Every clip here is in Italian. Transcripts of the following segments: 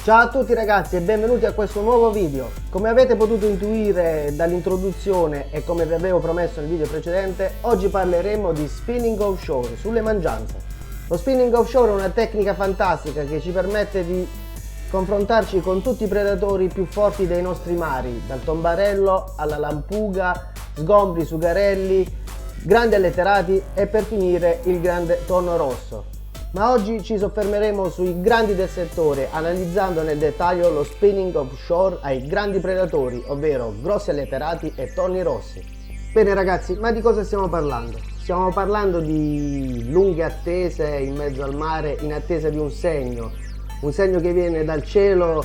Ciao a tutti ragazzi e benvenuti a questo nuovo video. Come avete potuto intuire dall'introduzione e come vi avevo promesso nel video precedente, oggi parleremo di spinning offshore sulle mangianze. Lo spinning offshore è una tecnica fantastica che ci permette di confrontarci con tutti i predatori più forti dei nostri mari, dal tombarello alla lampuga, sgombri, sugarelli, grandi alletterati e per finire il grande tonno rosso. Ma oggi ci soffermeremo sui grandi del settore, analizzando nel dettaglio lo spinning offshore ai grandi predatori, ovvero grossi alletterati e tonni rossi. Bene ragazzi, ma di cosa stiamo parlando? Stiamo parlando di lunghe attese in mezzo al mare in attesa di un segno che viene dal cielo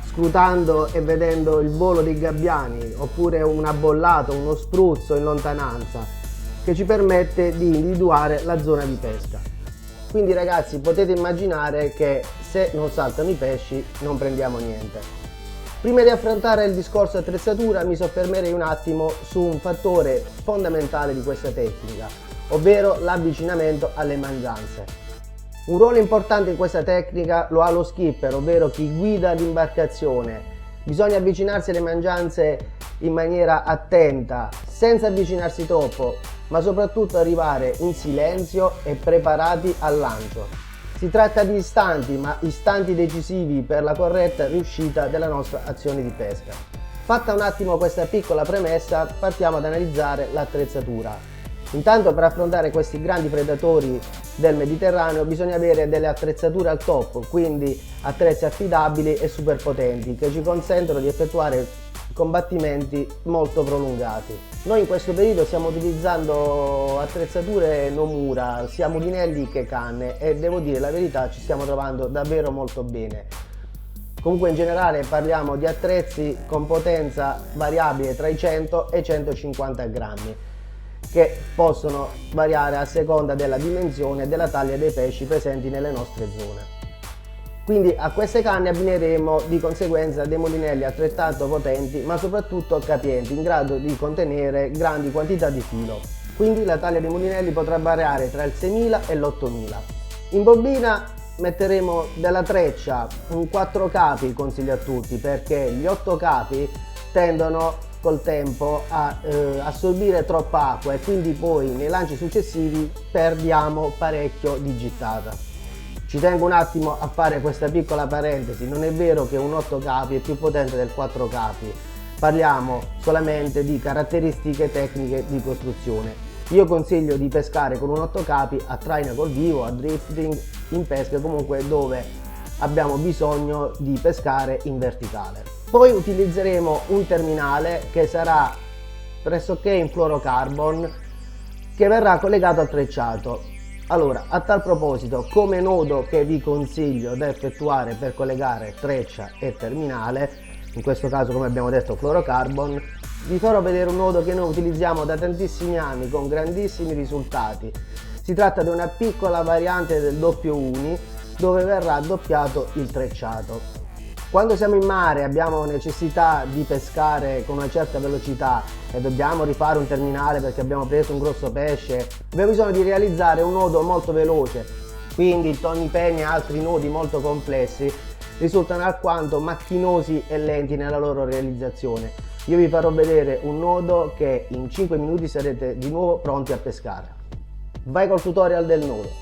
scrutando e vedendo il volo dei gabbiani, oppure una bollata, uno spruzzo in lontananza, che ci permette di individuare la zona di pesca. Quindi ragazzi, potete immaginare che se non saltano i pesci non prendiamo niente. Prima di affrontare il discorso attrezzatura mi soffermerei un attimo su un fattore fondamentale di questa tecnica, ovvero l'avvicinamento alle mangianze. Un ruolo importante in questa tecnica lo ha lo skipper, ovvero chi guida l'imbarcazione. Bisogna avvicinarsi alle mangianze in maniera attenta, senza avvicinarsi troppo, ma soprattutto arrivare in silenzio e preparati al lancio. Si tratta di istanti, ma istanti decisivi per la corretta riuscita della nostra azione di pesca. Fatta un attimo questa piccola premessa, partiamo ad analizzare l'attrezzatura. Intanto, per affrontare questi grandi predatori del Mediterraneo bisogna avere delle attrezzature al top, quindi attrezzi affidabili e super potenti che ci consentono di effettuare combattimenti molto prolungati. Noi in questo periodo stiamo utilizzando attrezzature Nomura, sia mulinelli che canne, e devo dire la verità, ci stiamo trovando davvero molto bene. Comunque in generale parliamo di attrezzi con potenza variabile tra i 100 e i 150 grammi, che possono variare a seconda della dimensione e della taglia dei pesci presenti nelle nostre zone. Quindi a queste canne abbineremo di conseguenza dei mulinelli altrettanto potenti, ma soprattutto capienti, in grado di contenere grandi quantità di filo. Quindi la taglia dei mulinelli potrà variare tra il 6.000 e l'8.000. In bobina metteremo della treccia, un 4 capi consiglio a tutti, perché gli 8 capi tendono col tempo a assorbire troppa acqua e quindi poi nei lanci successivi perdiamo parecchio di gittata. Ci tengo un attimo a fare questa piccola parentesi, non è vero che un 8 capi è più potente del 4 capi, parliamo solamente di caratteristiche tecniche di costruzione. Io consiglio di pescare con un 8 capi a traina col vivo, a drifting, in pesche comunque dove abbiamo bisogno di pescare in verticale. Poi utilizzeremo un terminale che sarà pressoché in fluorocarbon, che verrà collegato al trecciato. Allora, a tal proposito, come nodo che vi consiglio da effettuare per collegare treccia e terminale, in questo caso come abbiamo detto fluorocarbon, vi farò vedere un nodo che noi utilizziamo da tantissimi anni con grandissimi risultati. Si tratta di una piccola variante del doppio uni dove verrà doppiato il trecciato. Quando siamo in mare e abbiamo necessità di pescare con una certa velocità e dobbiamo rifare un terminale perché abbiamo preso un grosso pesce, abbiamo bisogno di realizzare un nodo molto veloce, quindi tonni penny e altri nodi molto complessi risultano alquanto macchinosi e lenti nella loro realizzazione. Io vi farò vedere un nodo che in 5 minuti sarete di nuovo pronti a pescare. Vai col tutorial del nodo.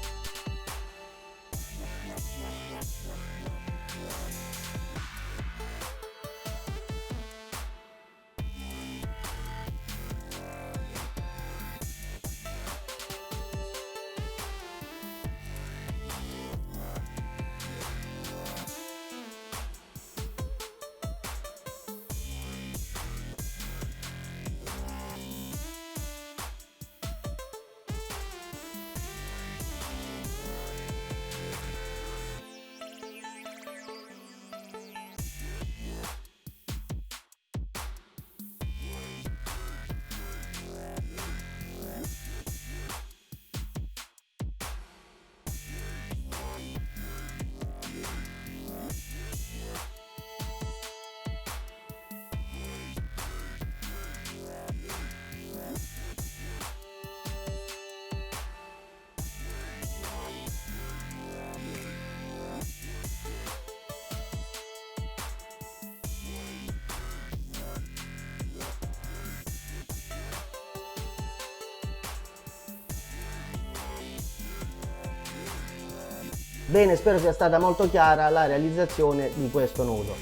Bene, spero sia stata molto chiara la realizzazione di questo nodo.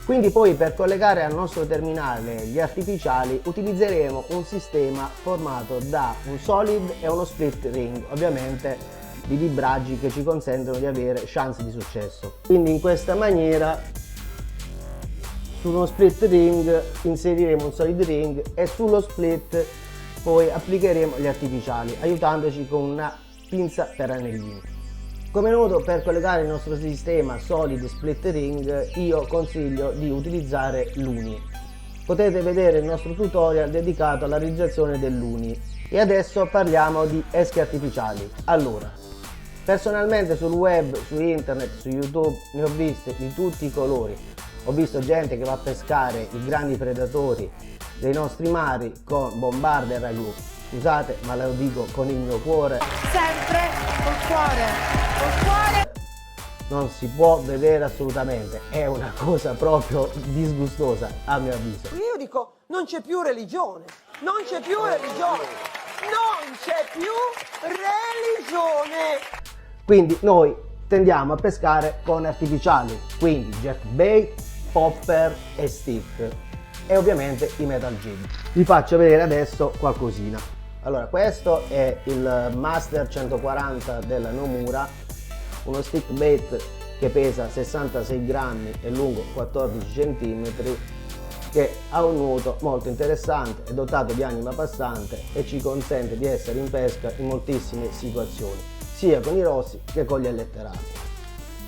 Quindi poi per collegare al nostro terminale gli artificiali utilizzeremo un sistema formato da un solid e uno split ring, ovviamente di libraggi che ci consentono di avere chance di successo. Quindi in questa maniera su uno split ring inseriremo un solid ring e sullo split poi applicheremo gli artificiali aiutandoci con una pinza per anellini. Come nodo per collegare il nostro sistema solid split ring io consiglio di utilizzare l'Uni. Potete vedere il nostro tutorial dedicato alla realizzazione dell'Uni. E adesso parliamo di esche artificiali. Allora, personalmente sul web, su internet, su YouTube ne ho viste di tutti i colori. Ho visto gente che va a pescare i grandi predatori dei nostri mari con bombarde e ragù. Scusate, ma lo dico con il mio cuore. Sempre col cuore. Col cuore. Non si può vedere assolutamente, è una cosa proprio disgustosa a mio avviso. Io dico, non c'è più religione. Non c'è più religione. Non c'è più religione. Quindi noi tendiamo a pescare con artificiali, quindi jerkbait, popper e stick e ovviamente i metal jig. Vi faccio vedere adesso qualcosina. Allora, questo è il Master 140 della Nomura, uno stick bait che pesa 66 grammi e lungo 14 cm, che ha un nuoto molto interessante, è dotato di anima passante e ci consente di essere in pesca in moltissime situazioni, sia con i rossi che con gli alletterati.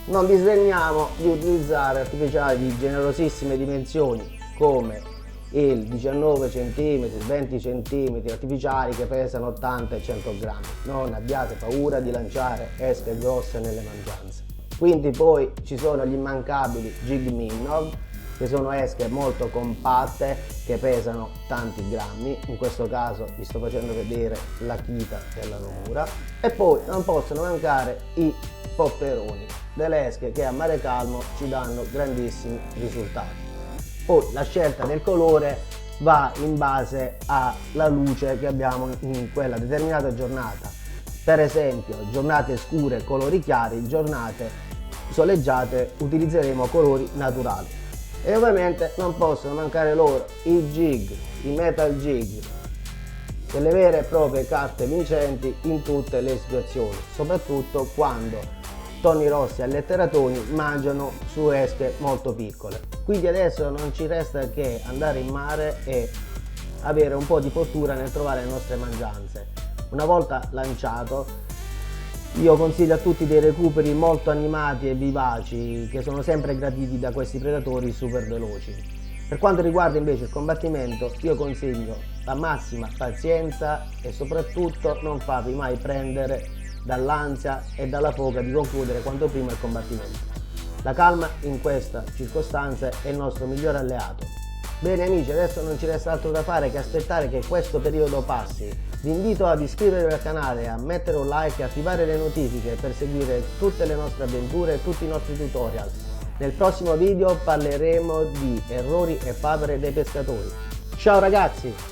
Non disdegniamo di utilizzare artificiali di generosissime dimensioni come il 19 cm, 20 cm artificiali che pesano 80 e 100 grammi. Non abbiate paura di lanciare esche grosse nelle mangianze. Quindi poi ci sono gli immancabili Jig Minnow, che sono esche molto compatte che pesano tanti grammi. In questo caso vi sto facendo vedere la chita della Nomura. E poi non possono mancare i popperoni, delle esche che a mare calmo ci danno grandissimi risultati. Poi la scelta del colore va in base alla luce che abbiamo in quella determinata giornata. Per esempio, giornate scure colori chiari, giornate soleggiate utilizzeremo colori naturali. E ovviamente non possono mancare loro i jig, i metal jig, delle vere e proprie carte vincenti in tutte le situazioni, soprattutto quando tonni rossi e alletteratoni mangiano su esche molto piccole. Quindi adesso non ci resta che andare in mare e avere un po' di fortuna nel trovare le nostre mangianze. Una volta lanciato, io consiglio a tutti dei recuperi molto animati e vivaci che sono sempre graditi da questi predatori super veloci. Per quanto riguarda invece il combattimento, io consiglio la massima pazienza e soprattutto non farvi mai prendere dall'ansia e dalla foga di concludere quanto prima il combattimento. La calma in questa circostanza è il nostro migliore alleato. Bene amici, adesso non ci resta altro da fare che aspettare che questo periodo passi. Vi invito ad iscrivervi al canale, a mettere un like e attivare le notifiche per seguire tutte le nostre avventure e tutti i nostri tutorial. Nel prossimo video parleremo di errori e favole dei pescatori. Ciao ragazzi!